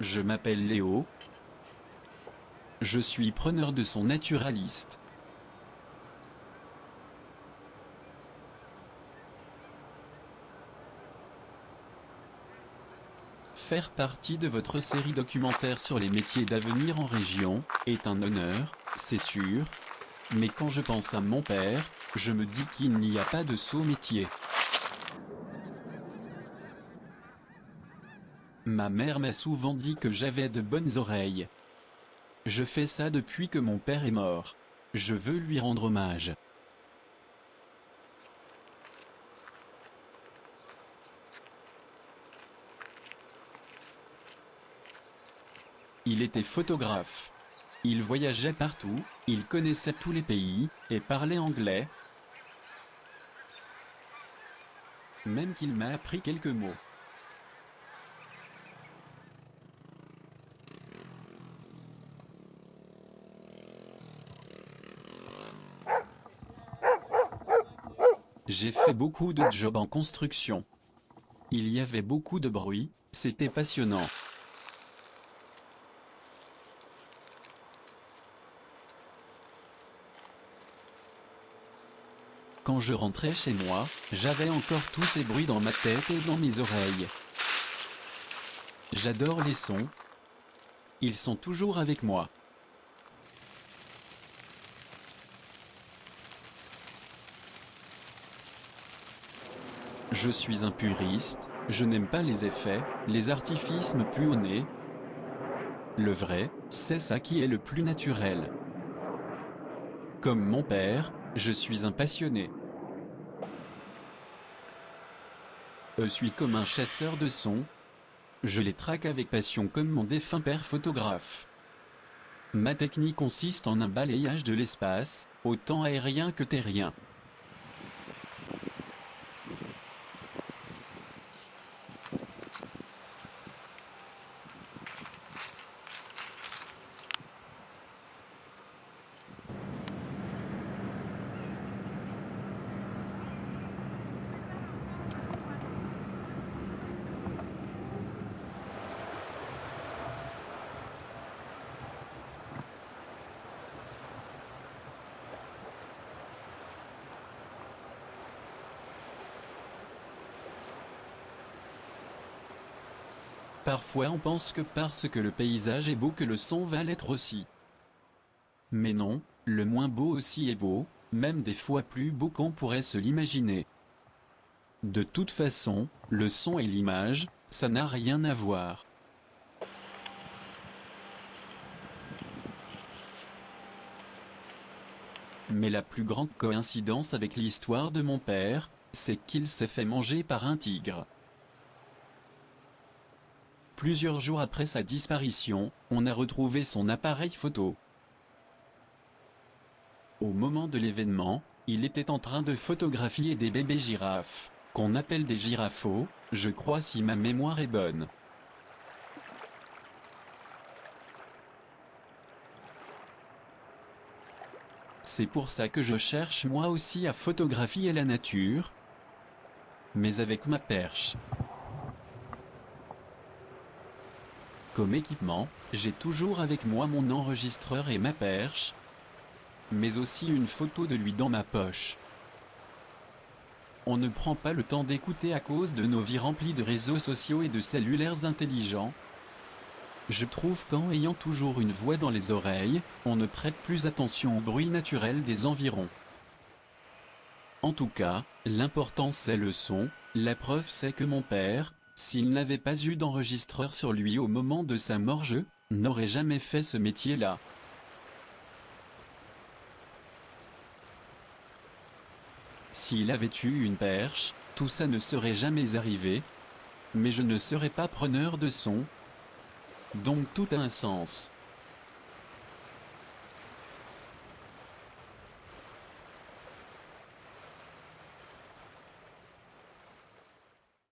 Je m'appelle Léo. Je suis preneur de son naturaliste. Faire partie de votre série documentaire sur les métiers d'avenir en région est un honneur, c'est sûr. Mais quand je pense à mon père, je me dis qu'il n'y a pas de sot métier. Ma mère m'a souvent dit que j'avais de bonnes oreilles. Je fais ça depuis que mon père est mort. Je veux lui rendre hommage. Il était photographe. Il voyageait partout, il connaissait tous les pays, et parlait anglais. Même qu'il m'a appris quelques mots. J'ai fait beaucoup de jobs en construction. Il y avait beaucoup de bruit, c'était passionnant. Quand je rentrais chez moi, j'avais encore tous ces bruits dans ma tête et dans mes oreilles. J'adore les sons. Ils sont toujours avec moi. Je suis un puriste, je n'aime pas les effets, les artifices me puent au nez. Le vrai, c'est ça qui est le plus naturel. Comme mon père, je suis un passionné. Je suis comme un chasseur de sons. Je les traque avec passion comme mon défunt père photographe. Ma technique consiste en un balayage de l'espace, autant aérien que terrien. Parfois on pense que parce que le paysage est beau que le son va l'être aussi. Mais non, le moins beau aussi est beau, même des fois plus beau qu'on pourrait se l'imaginer. De toute façon, le son et l'image, ça n'a rien à voir. Mais la plus grande coïncidence avec l'histoire de mon père, c'est qu'il s'est fait manger par un tigre. Plusieurs jours après sa disparition, on a retrouvé son appareil photo. Au moment de l'événement, il était en train de photographier des bébés girafes, qu'on appelle des girafos, je crois si ma mémoire est bonne. C'est pour ça que je cherche moi aussi à photographier la nature, mais avec ma perche. Comme équipement, j'ai toujours avec moi mon enregistreur et ma perche, mais aussi une photo de lui dans ma poche. On ne prend pas le temps d'écouter à cause de nos vies remplies de réseaux sociaux et de cellulaires intelligents. Je trouve qu'en ayant toujours une voix dans les oreilles, on ne prête plus attention au bruit naturel des environs. En tout cas, l'important c'est le son, la preuve c'est que mon père, s'il n'avait pas eu d'enregistreur sur lui au moment de sa mort, je n'aurais jamais fait ce métier-là. S'il avait eu une perche, tout ça ne serait jamais arrivé. Mais je ne serais pas preneur de son. Donc tout a un sens.